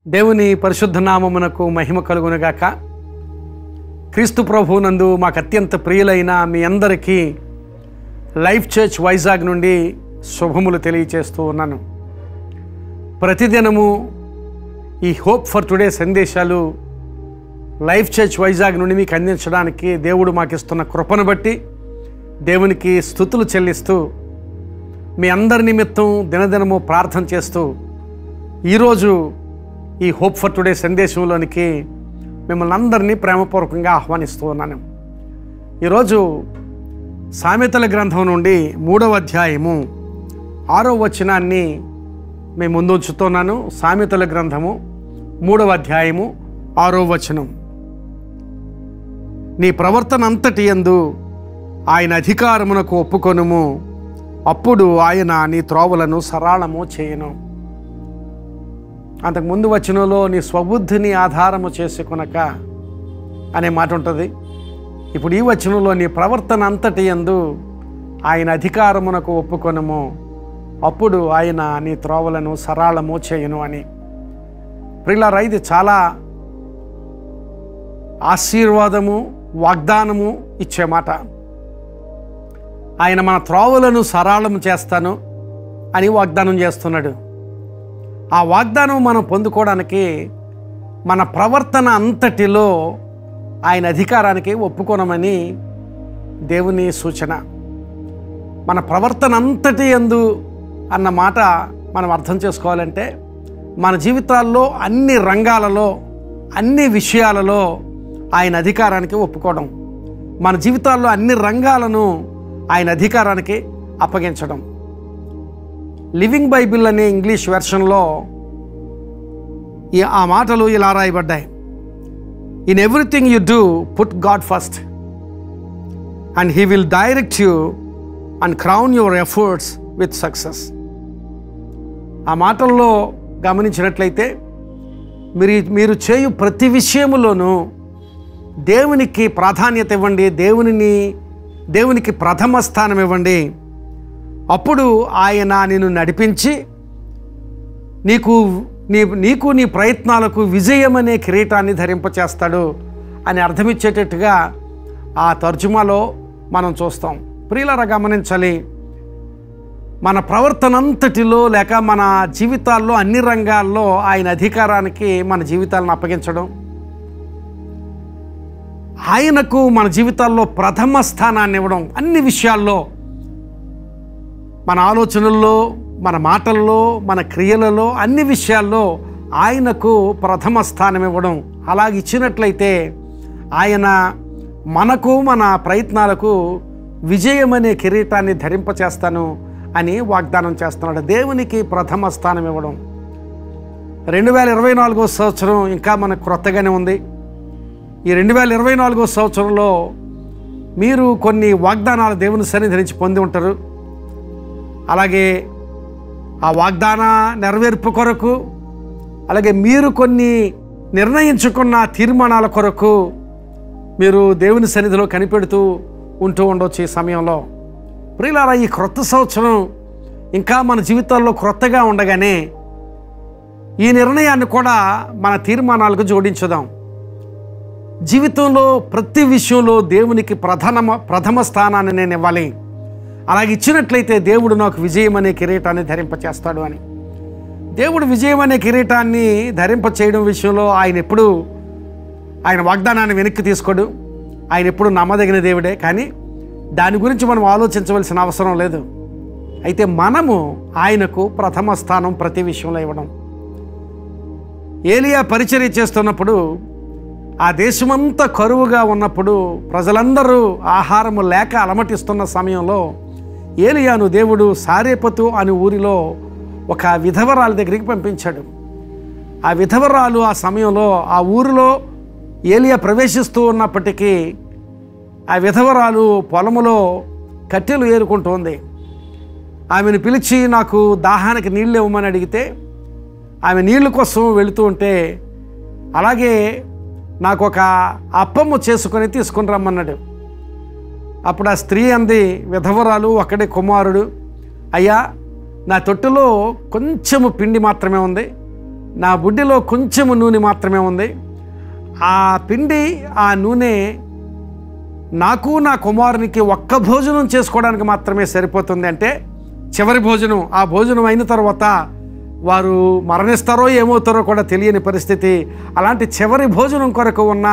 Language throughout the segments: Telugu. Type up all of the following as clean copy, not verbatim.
దేవుని పరిశుద్ధ నామమునకు మహిమ కలుగునుగాక. క్రీస్తు ప్రభువునందు మాకు అత్యంత ప్రియులైన మీ అందరికీ లైఫ్ చర్చ్ వైజాగ్ నుండి శుభములు తెలియచేస్తూ ఉన్నాను. ప్రతిదినము ఈ హోప్ ఫర్ టుడే సందేశాలు లైఫ్ చర్చ్ వైజాగ్ నుండి మీకు అందించడానికి దేవుడు మాకు ఇస్తున్న కృపను బట్టి దేవునికి స్తుతులు చెల్లిస్తూ మీ అందరి నిమిత్తం దినదినము ప్రార్థన చేస్తూ ఈరోజు ఈ హోప్ ఫర్ టుడే సందేశంలోనికి మిమ్మల్ని అందరినీ ప్రేమపూర్వకంగా ఆహ్వానిస్తూ ఉన్నాను. ఈరోజు సామెతల గ్రంథం నుండి 3వ అధ్యాయము 6వ వచనాన్ని మీ ముందు ఉంచుతున్నాను. సామెతల గ్రంథము 3వ అధ్యాయము 6వ వచనం. నీ ప్రవర్తన అంతటి యందు ఆయన అధికారమునకు ఒప్పుకొనుము, అప్పుడు ఆయన నీ త్రోవలను సరళము చేయను. అంతకుముందు వచనంలో నీ స్వబుద్ధిని ఆధారము చేసుకొనక అనే మాట ఉంటుంది. ఇప్పుడు ఈ వచనంలో నీ ప్రవర్తన అంతటి యందు ఆయన అధికారమునకు ఒప్పుకొనుము, అప్పుడు ఆయన నీ త్రోవలను సరళము చేయను అని. ప్రియులారా, ఇది చాలా ఆశీర్వాదము, వాగ్దానము ఇచ్చే మాట. ఆయన మన త్రోవలను సరళము చేస్తాను అని వాగ్దానం చేస్తున్నాడు. ఆ వాగ్దానం మనం పొందుకోవడానికి మన ప్రవర్తన అంతటిలో ఆయన అధికారానికి ఒప్పుకోనమని దేవుని సూచన. మన ప్రవర్తన అంతటి యందు అన్న మాట మనం అర్థం చేసుకోవాలంటే మన జీవితాల్లో అన్ని రంగాలలో అన్ని విషయాలలో ఆయన అధికారానికి ఒప్పుకోవడం, మన జీవితాల్లో అన్ని రంగాలను ఆయన అధికారానికి అప్పగించడం. లివింగ్ బైబిల్ అనే ఇంగ్లీష్ వెర్షన్లో ఆ మాటలు ఇలా రాయబడ్డాయి. In everything you do put God first and he will direct you and crown your efforts with success. ఆ మాటల్లో గమనించినట్లయితే మీరు చేయు ప్రతి విషయములోనూ దేవునికి ప్రాధాన్యత ఇవ్వండి, దేవునికి ప్రథమ స్థానం ఇవ్వండి. అప్పుడు ఆయన నిన్ను నడిపించి నీకు నీ ప్రయత్నాలకు విజయమనే కిరీటాన్ని ధరింపచేస్తాడు అని అర్థమిచ్చేటట్టుగా ఆ తర్జుమాలో మనం చూస్తాం. ప్రియులారా, గమనించాలి, మన ప్రవర్తన అంతటిలో లేక మన జీవితాల్లో అన్ని రంగాల్లో ఆయన అధికారానికి మన జీవితాలను అప్పగించడం, ఆయనకు మన జీవితాల్లో ప్రథమ స్థానాన్ని ఇవ్వడం, అన్ని విషయాల్లో మన ఆలోచనల్లో, మన మాటల్లో, మన క్రియలలో, అన్ని విషయాల్లో ఆయనకు ప్రథమ స్థానం ఇవ్వడం. అలాగ ఇచ్చినట్లయితే ఆయన మనకు మన ప్రయత్నాలకు విజయమనే కిరీటాన్ని ధరింపచేస్తాను అని వాగ్దానం చేస్తున్నాడు. దేవునికి ప్రథమ స్థానం ఇవ్వడం. 2024వ సంవత్సరం ఇంకా మనకు క్రొత్తగానే ఉంది. ఈ 2024వ సంవత్సరంలో మీరు కొన్ని వాగ్దానాలు దేవుని సన్నిధి నుంచి పొంది ఉంటారు. అలాగే ఆ వాగ్దాన నెరవేర్పు కొరకు, అలాగే మీరు కొన్ని నిర్ణయించుకున్న తీర్మానాల కొరకు మీరు దేవుని సన్నిధిలో కనిపెడుతూ ఉంటూ ఉండవచ్చు. ఈ సమయంలో ప్రియులారా, ఈ క్రొత్త సంవత్సరం ఇంకా మన జీవితాల్లో క్రొత్తగా ఉండగానే ఈ నిర్ణయాన్ని కూడా మన తీర్మానాలకు జోడించుదాం. జీవితంలో ప్రతి విషయంలో దేవునికి ప్రథమ స్థానాన్ని నేను ఇవ్వాలి. అలాగే ఇచ్చినట్లయితే దేవుడు నాకు విజయం అనే కిరీటాన్ని ధరింపచేస్తాడు అని. దేవుడు విజయం అనే కిరీటాన్ని ధరింప చేయడం విషయంలో ఆయన వాగ్దానాన్ని వెనక్కి తీసుకోడు. ఆయన ఎప్పుడు నమ్మదగిన దేవుడే. కానీ దాని గురించి మనం ఆలోచించవలసిన అవసరం లేదు. అయితే మనము ఆయనకు ప్రథమ స్థానం ప్రతి విషయంలో ఇవ్వడం. ఏలియా పరిచర్య చేస్తున్నప్పుడు, ఆ దేశమంతా కరువుగా ఉన్నప్పుడు, ప్రజలందరూ ఆహారము లేక అలమటిస్తున్న సమయంలో ఏలియాను దేవుడు సారేపతు అనే ఊరిలో ఒక విధవరాలి దగ్గరికి పంపించాడు. ఆ విధవరాలు ఆ సమయంలో ఆ ఊరిలో ఏలియా ప్రవేశిస్తూ ఉన్నప్పటికీ ఆ విధవరాలు పొలములో కట్టెలు ఏరుకుంటోంది. ఆమెను పిలిచి నాకు దాహానికి నీళ్ళు ఇవ్వమని అడిగితే ఆమె నీళ్ళ కోసం వెళుతూ ఉంటే, అలాగే నాకు ఒక అప్పము చేసుకొని తీసుకుని రమ్మన్నాడు. అప్పుడు ఆ స్త్రీ అంది, విధవరాలు, ఒక్కడే కుమారుడు, అయ్యా నా తొట్టులో కొంచెము పిండి మాత్రమే ఉంది, నా బుడ్డిలో కొంచెము నూనె మాత్రమే ఉంది. ఆ పిండి, ఆ నూనె నాకు నా కుమారునికి ఒక్క భోజనం చేసుకోవడానికి మాత్రమే సరిపోతుంది. అంటే చివరి భోజనం. ఆ భోజనం అయిన తర్వాత వారు మరణిస్తారో ఏమవుతారో కూడా తెలియని పరిస్థితి. అలాంటి చివరి భోజనం కొరకు ఉన్న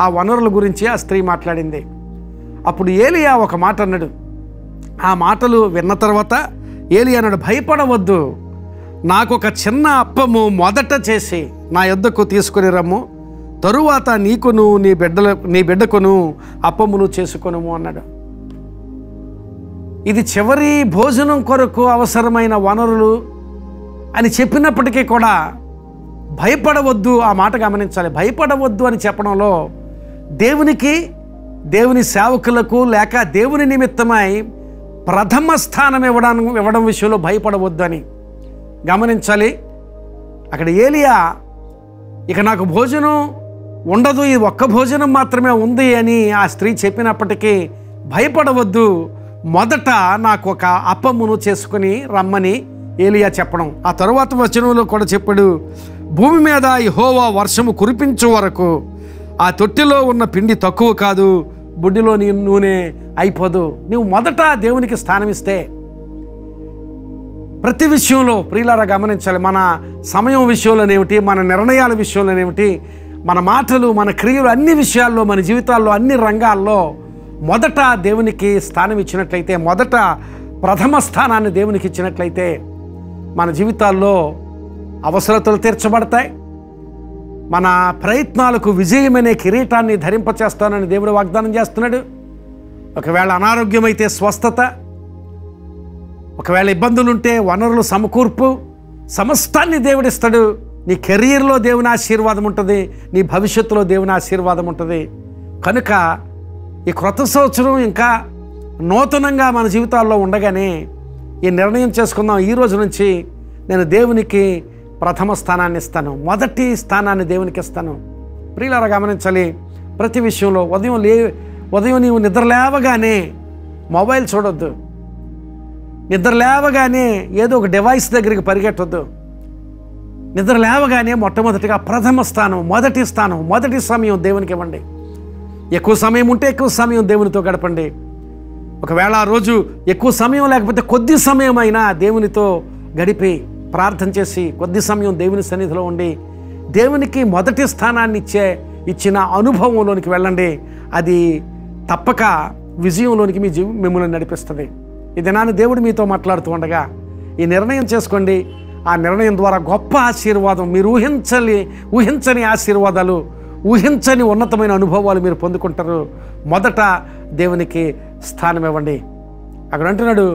ఆ వనరుల గురించి ఆ స్త్రీ మాట్లాడింది. అప్పుడు ఏలియా ఒక మాట అన్నాడు. ఆ మాటలు విన్న తర్వాత ఏలియా అన్నాడు, భయపడవద్దు, నాకు ఒక చిన్న అప్పము మొదట చేసి నా యొద్దకు తీసుకుని రమ్ము, తరువాత నీకును నీ బిడ్డకును అప్పమును చేసుకొనుము అన్నాడు. ఇది చివరి భోజనం కొరకు అవసరమైన వనరులు అని చెప్పినప్పటికీ కూడా భయపడవద్దు, ఆ మాట గమనించాలి. భయపడవద్దు అని చెప్పడంలో దేవునికి, దేవుని సేవకులకు లేక దేవుని నిమిత్తమై ప్రథమ స్థానం ఇవ్వడం విషయంలో భయపడవద్దు అని గమనించాలి. అక్కడ ఏలియా ఇక నాకు భోజనం ఉండదు, ఈ ఒక్క భోజనం మాత్రమే ఉంది అని ఆ స్త్రీ చెప్పినప్పటికీ భయపడవద్దు, మొదట నాకు ఒక అప్పమును చేసుకుని రమ్మని ఏలియా చెప్పడం. ఆ తరువాత వచనంలో కూడా చెప్పాడు, భూమి మీద యెహోవా వర్షము కురిపించే వరకు ఆ తొట్టిలో ఉన్న పిండి తక్కువ కాదు, బుడ్డిలో నీ నూనె అయిపోదు. నువ్వు మొదట దేవునికి స్థానం ఇస్తే ప్రతి విషయంలో ప్రియులారా గమనించాలి. మన సమయం విషయంలోనేమిటి, మన నిర్ణయాల విషయంలోనేమిటి, మన మాటలు, మన క్రియలు, అన్ని విషయాల్లో, మన జీవితాల్లో, అన్ని రంగాల్లో మొదట దేవునికి స్థానం ఇచ్చినట్లయితే, మొదట ప్రథమ స్థానాన్ని దేవునికి ఇచ్చినట్లయితే మన జీవితాల్లో అవసరతలు తీర్చబడతాయి. మన ప్రయత్నాలకు విజయమనే కిరీటాన్ని ధరింపచేస్తానని దేవుడు వాగ్దానం చేస్తున్నాడు. ఒకవేళ అనారోగ్యమైతే స్వస్థత, ఒకవేళ ఇబ్బందులుంటే వనరులు సమకూర్పు, సమస్తాన్ని దేవుడిస్తాడు. నీ కెరీర్లో దేవుని ఆశీర్వాదం ఉంటుంది, నీ భవిష్యత్తులో దేవుని ఆశీర్వాదం ఉంటుంది. కనుక ఈ క్రొత్త సంవత్సరం ఇంకా నూతనంగా మన జీవితాల్లో ఉండగానే ఈ నిర్ణయం చేసుకుందాం, ఈ రోజు నుంచి నేను దేవునికి ప్రథమ స్థానాన్ని ఇస్తాను, మొదటి స్థానాన్ని దేవునికి ఇస్తాను. ప్రియులారా గమనించాలి, ప్రతి విషయంలో ఉదయం నీవు నిద్ర లేవగానే మొబైల్ చూడొద్దు, నిద్ర లేవగానే ఏదో ఒక డివైస్ దగ్గరికి పరిగెట్టొద్దు. నిద్ర లేవగానే మొట్టమొదటిగా ప్రథమ స్థానం, మొదటి స్థానం, మొదటి సమయం దేవునికి ఇవ్వండి. ఎక్కువ సమయం ఉంటే ఎక్కువ సమయం దేవునితో గడపండి. ఒకవేళ ఆ రోజు ఎక్కువ సమయం లేకపోతే కొద్ది సమయం అయినా దేవునితో గడిపి ప్రార్థన చేసి కొద్ది సమయం దేవుని సన్నిధిలో ఉండి దేవునికి మొదటి స్థానాన్ని ఇచ్చిన అనుభవంలోనికి వెళ్ళండి. అది తప్పక విజయంలోనికి మిమ్మల్ని నడిపిస్తుంది. ఈ దినాన్ని దేవుడు మీతో మాట్లాడుతూ ఉండగా ఈ నిర్ణయం చేసుకోండి. ఆ నిర్ణయం ద్వారా గొప్ప ఆశీర్వాదం, మీరు ఊహించని ఆశీర్వాదాలు, ఊహించని ఉన్నతమైన అనుభవాలు మీరు పొందుకుంటారు. మొదట దేవునికి స్థానం ఇవ్వండి. అక్కడ అంటున్నాడు,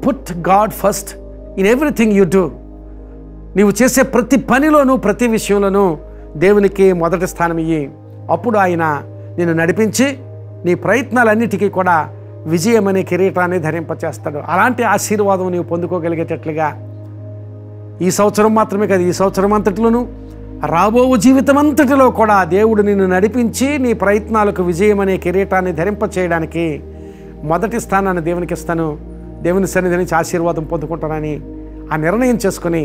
put God first in everything you do. నీవు చేసే ప్రతి పనిలోనూ, ప్రతి విషయంలోనూ దేవునికి మొదటి స్థానం ఇయ్యి. అప్పుడు ఆయన నిన్ను నడిపించి నీ ప్రయత్నాలన్నిటికీ కూడా విజయం అనే కిరీటాన్ని ధరింపచేస్తాడు. అలాంటి ఆశీర్వాదం నీవు పొందుకోగలిగేటట్లుగా ఈ సంవత్సరం మాత్రమే కాదు, ఈ సంవత్సరం అంతటిలోనూ రాబో జీవితం అంతటిలో కూడా దేవుడు నిన్ను నడిపించి నీ ప్రయత్నాలకు విజయం అనే కిరీటాన్ని ధరింపచేయడానికి మొదటి స్థానాన్ని దేవునికి ఇస్తాను, దేవుని సన్నిధి నుంచి ఆశీర్వాదం పొందుకుంటానని ఆ నిర్ణయం చేసుకుని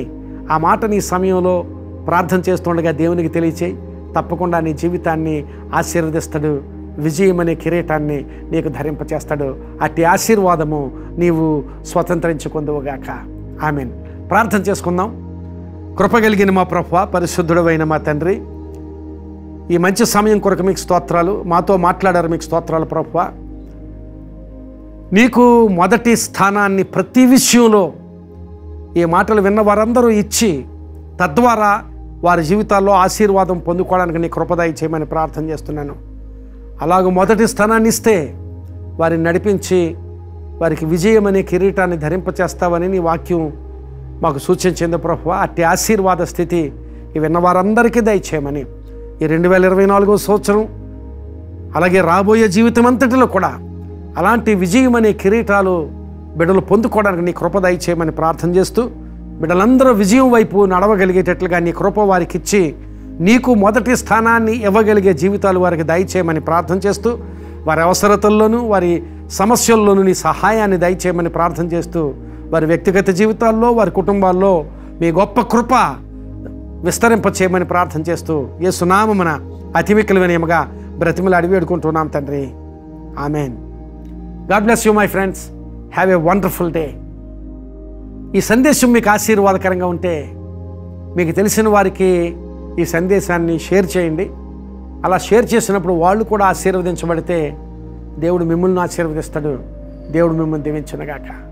ఆ మాట నీ సమయంలో ప్రార్థన చేస్తుండగా దేవునికి తెలియచేయి. తప్పకుండా నీ జీవితాన్ని ఆశీర్వదిస్తాడు, విజయం అనే కిరీటాన్ని నీకు ధరింపచేస్తాడు. అట్టి ఆశీర్వాదము నీవు స్వతంత్రించుకుందువుగాక. ఆమేన్. ప్రార్థన చేసుకుందాం. కృపగలిగిన మా ప్రభువా, పరిశుద్ధుడైన మా తండ్రి, ఈ మంచి సమయం కొరకు మీకు స్తోత్రాలు. మాతో మాట్లాడారు, మీకు స్తోత్రాలు ప్రభువా. నీకు మొదటి స్థానాన్ని ప్రతి విషయంలో ఈ మాటలు విన్న వారందరూ ఇచ్చి తద్వారా వారి జీవితాల్లో ఆశీర్వాదం పొందుకోవడానికి నీ కృపదయ చేయమని ప్రార్థన చేస్తున్నాను. అలాగూ మొదటి స్థానాన్ని ఇస్తే వారిని నడిపించి వారికి విజయం అనే కిరీటాన్ని ధరింపచేస్తావని నీ వాక్యం మాకు సూచించింది ప్రభువా. అట్టి ఆశీర్వాద స్థితి ఈ విన్న వారందరికీ దయచేయమని ఈ 2024వ సంవత్సరం అలాగే రాబోయే జీవితం అంతటిలో కూడా అలాంటి విజయం అనే కిరీటాలు బిడ్డలు పొందుకోవడానికి నీ కృప దయచేయమని ప్రార్థన చేస్తూ, బిడ్డలందరూ విజయం వైపు నడవగలిగేటట్లుగా నీ కృప వారికి ఇచ్చి నీకు మొదటి స్థానాన్ని ఇవ్వగలిగే జీవితాలు వారికి దయచేయమని ప్రార్థన చేస్తూ, వారి అవసరతల్లోనూ వారి సమస్యల్లోనూ నీ సహాయాన్ని దయచేయమని ప్రార్థన చేస్తూ, వారి వ్యక్తిగత జీవితాల్లో వారి కుటుంబాల్లో మీ గొప్ప కృప విస్తరింప చేయమని ప్రార్థన చేస్తూ యేసు నామమున అతి మిక్కిలి వినయముగా బ్రతిమలాడి వేడుకుంటున్నాం తండ్రి. Amen. God bless you my friends. Have a wonderful day. ఈ సందేశం మీకు ఆశీర్వాదకరంగా ఉంటే మీకు తెలిసిన వారికి ఈ సందేశాన్ని షేర్ చేయండి. అలా షేర్ చేసినప్పుడు వాళ్ళు కూడా ఆశీర్వదించబడితే దేవుడు మిమ్మల్ని ఆశీర్వదిస్తాడు. దేవుడు మిమ్మల్ని దీవించునుగాక.